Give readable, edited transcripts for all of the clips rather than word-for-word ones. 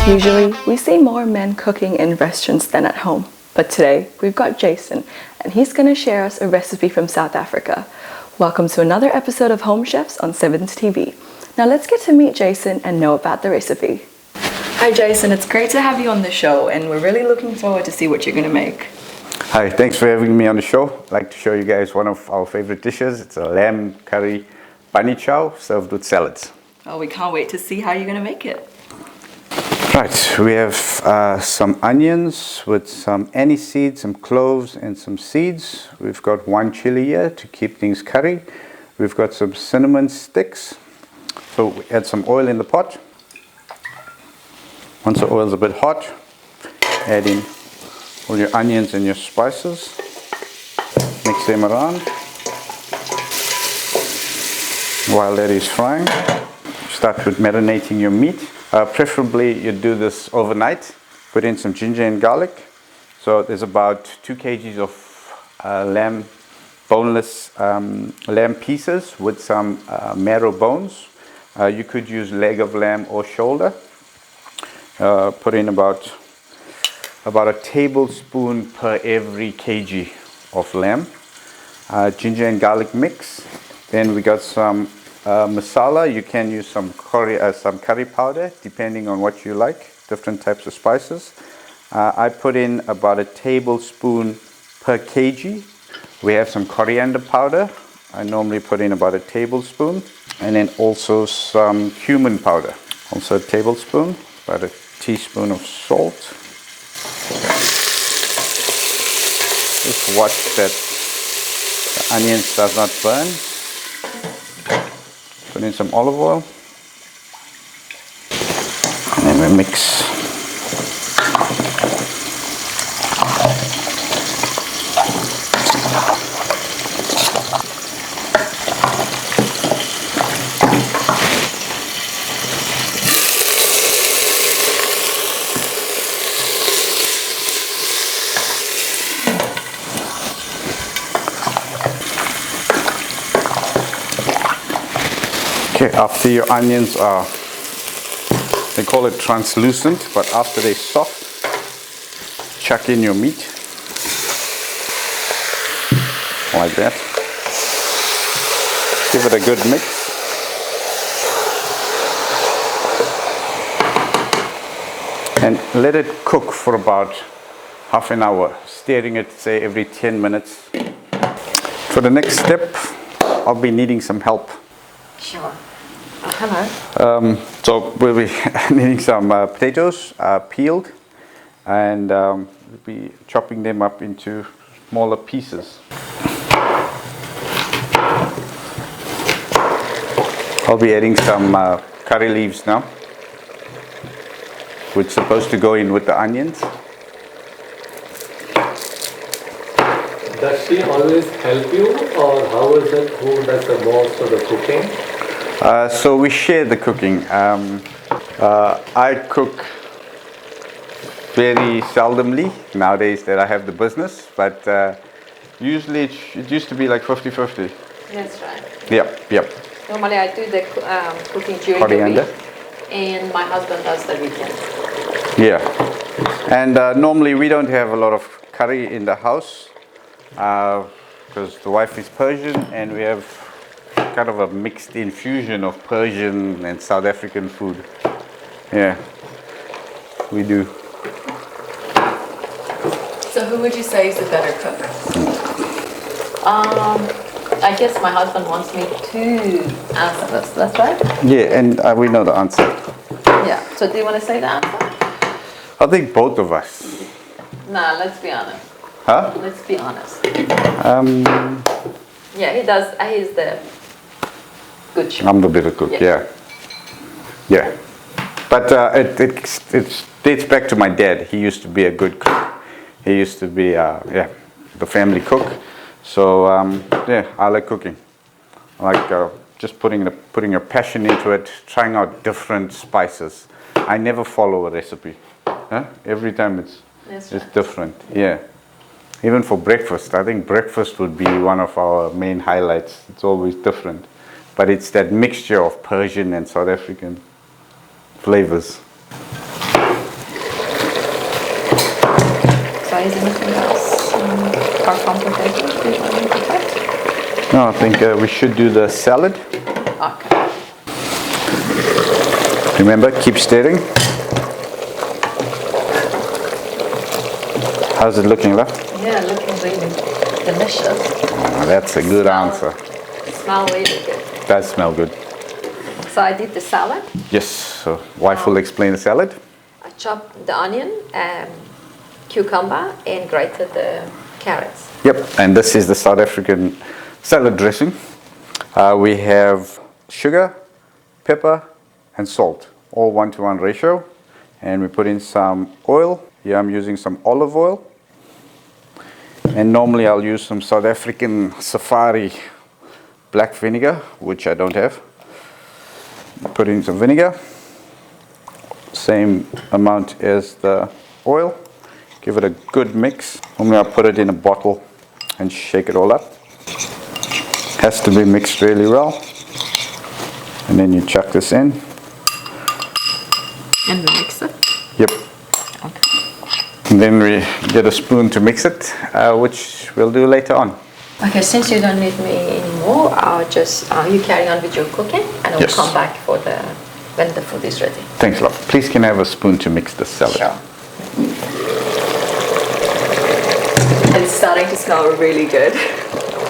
Usually, we see more men cooking in restaurants than at home. But today, we've got Jason, and he's going to share us a recipe from South Africa. Welcome to another episode of Home Chefs on Sevenz TV. Now let's get to meet Jason and know about the recipe. Hi Jason, it's great to have you on the show, and we're really looking forward to see what you're going to make. Hi, thanks for having me on the show. I'd like to show you guys one of our favorite dishes. It's a lamb curry bunny chow served with salads. Oh, we can't wait to see how you're going to make it. Right, we have some onions with some anise seeds, some cloves and some seeds. We've got one chili here to keep things curry. We've got some cinnamon sticks. So we add some oil in the pot. Once the oil's a bit hot, add in all your onions and your spices. Mix them around. While that is frying, start with marinating your meat. Preferably you do this overnight. Put in some ginger and garlic. So there's about 2 kgs of lamb, boneless lamb pieces with some marrow bones. You could use leg of lamb or shoulder. Put in about a tablespoon per every kg of lamb. Ginger and garlic mix. Then we got some masala. You can use some curry powder depending on what you like, different types of spices. I put in about a tablespoon per kg. We have some coriander powder. I normally put in about a tablespoon, and then also some cumin powder, also a tablespoon, about a teaspoon of salt. Just watch that the onions does not burn. Put in some olive oil, and then we mix. Okay, after your onions are, they call it translucent, but after they're soft, chuck in your meat, like that. Give it a good mix. And let it cook for about half an hour, stirring it, say, every 10 minutes. For the next step, I'll be needing some help. Sure. Hello. So we'll be needing some potatoes peeled, and we'll be chopping them up into smaller pieces. I'll be adding some curry leaves now, which is supposed to go in with the onions. Does she always help you, or how is it? Who does the most of the cooking? So we share the cooking. I cook very seldomly nowadays that I have the business, but usually it used to be like 50-50. That's right. Yep. Normally I do the cooking during the week, and my husband does the weekend. Yeah. And normally we don't have a lot of curry in the house because the wife is Persian, and we have kind of a mixed infusion of Persian and South African food. Yeah, we do. So who would you say is the better cook? I guess my husband wants me to answer this. That's right? Yeah, and we know the answer. Yeah. So do you want to say the answer? I think both of us. Nah, let's be honest. Huh? Let's be honest. Yeah, he does. He's the good chef. I'm the better cook, yeah. But it dates back to my dad. He used to be a good cook. He used to be, the family cook. So, I like cooking. I like just putting your passion into it, trying out different spices. I never follow a recipe. Every time it's different, yeah. Even for breakfast, I think breakfast would be one of our main highlights. It's always different. But it's that mixture of Persian and South African flavors. Guys, anything else apart from potatoes do you want me to cut? No, I think we should do the salad. Okay. Remember, keep stirring. How's it looking, love? Yeah, looking really delicious. Oh, that's a good answer. Smell really good. Does smell good. So I did the salad. Yes, so wife will explain the salad. I chopped the onion, cucumber, and grated the carrots. Yep, and this is the South African salad dressing. We have sugar, pepper, and salt, all 1-to-1 ratio. And we put in some oil. Here I'm using some olive oil. And normally I'll use some South African safari black vinegar, which I don't have. Put in some vinegar, same amount as the oil. Give it a good mix. Normally I'll put it in a bottle and shake it all up. Has to be mixed really well. And then you chuck this in. And mix it. Yep. Okay. And then we get a spoon to mix it, which we'll do later on. Okay, since you don't need me anymore, I'll just, you carry on with your cooking and I'll Yes. come back for when the food is ready. Thanks a lot. Please can I have a spoon to mix the salad? Sure. It's starting to smell really good.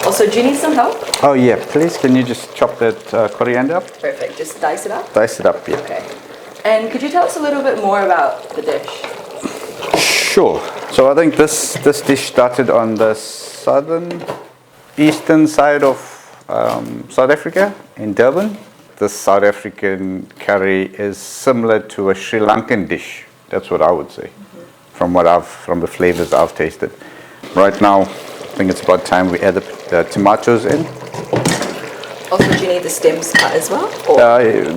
Also, do you need some help? Oh yeah, please can you just chop that coriander up? Perfect. Just dice it up. Dice it up, yeah. Okay. And could you tell us a little bit more about the dish? Sure. So I think this dish started on the eastern side of South Africa, in Durban. The South African curry is similar to a Sri Lankan dish. That's what I would say, from the flavors I've tasted. Right now, I think it's about time we add the tomatoes in. Also, do you need the stems cut as well? Or?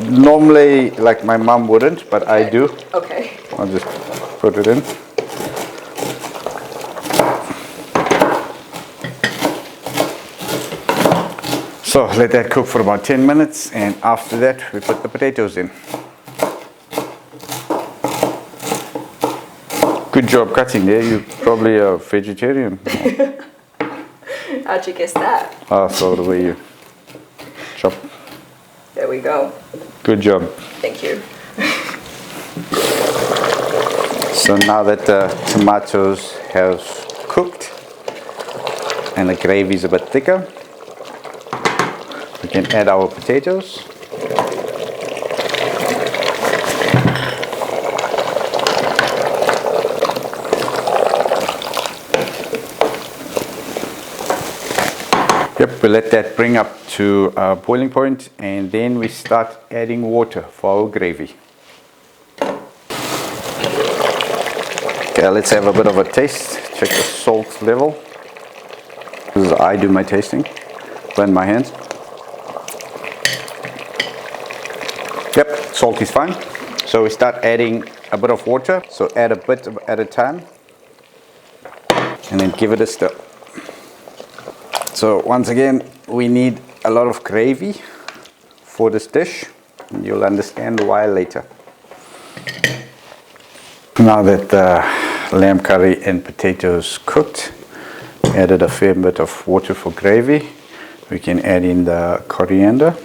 Normally, like my mom wouldn't, but I do. Okay. I'll just put it in. So let that cook for about 10 minutes, and after that we put the potatoes in. Good job cutting there. You're probably a vegetarian. How'd you guess that? So the way you chop. There we go. Good job. Thank you. So now that the tomatoes have cooked and the gravy is a bit thicker, we can add our potatoes. Yep, we let that bring up to boiling point, and then we start adding water for our gravy. Okay, let's have a bit of a taste. Check the salt level. This is how I do my tasting. Blend my hands. Yep, salt is fine. So we start adding a bit of water. So add a bit at a time. And then give it a stir. So once again, we need a lot of gravy for this dish. And you'll understand why later. Now that the lamb curry and potatoes cooked, added a fair bit of water for gravy. We can add in the coriander.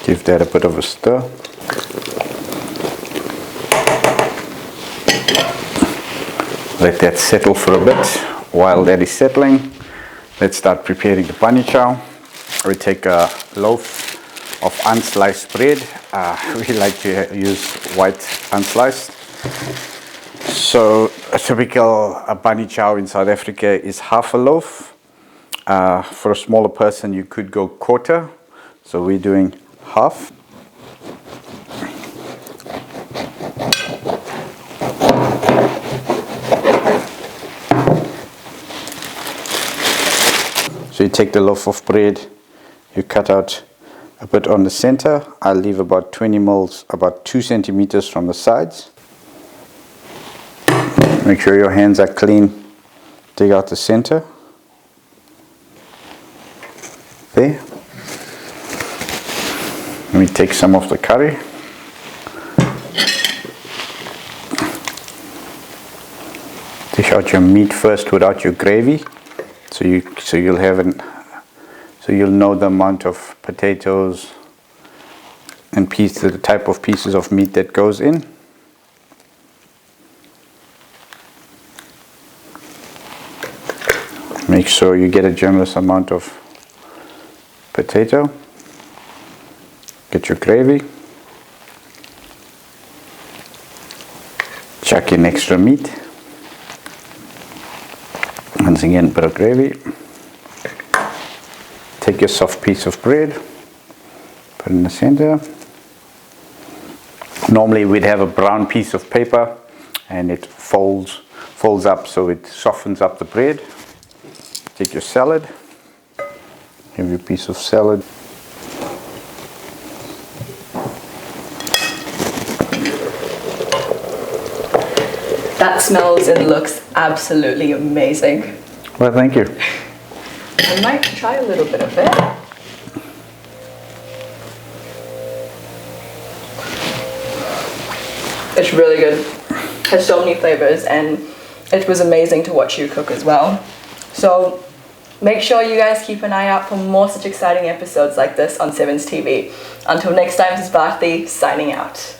Give that a bit of a stir. Let that settle for a bit. While that is settling, let's start preparing the bunny chow. We take a loaf of unsliced bread. We like to use white unsliced. So a typical bunny chow in South Africa is half a loaf. For a smaller person, you could go quarter. So we're doing half. So you take the loaf of bread, you cut out a bit on the center. I'll leave about 20 mils, about 2 centimeters from the sides. Make sure your hands are clean. Take out the center. There. Let me take some of the curry. out your meat first without your gravy, so you'll know the amount of potatoes and the type of pieces of meat that goes in. Make sure you get a generous amount of potato. Get your gravy. Chuck in extra meat. Once again, bit of gravy. Take your soft piece of bread, put it in the center. Normally we'd have a brown piece of paper and it folds up so it softens up the bread. Take your salad, have your piece of salad. That smells and looks absolutely amazing. Well, thank you. I might try a little bit of it. It's really good. Has so many flavors, and it was amazing to watch you cook as well. So make sure you guys keep an eye out for more such exciting episodes like this on Sevenz TV. Until next time, this is Bharati signing out.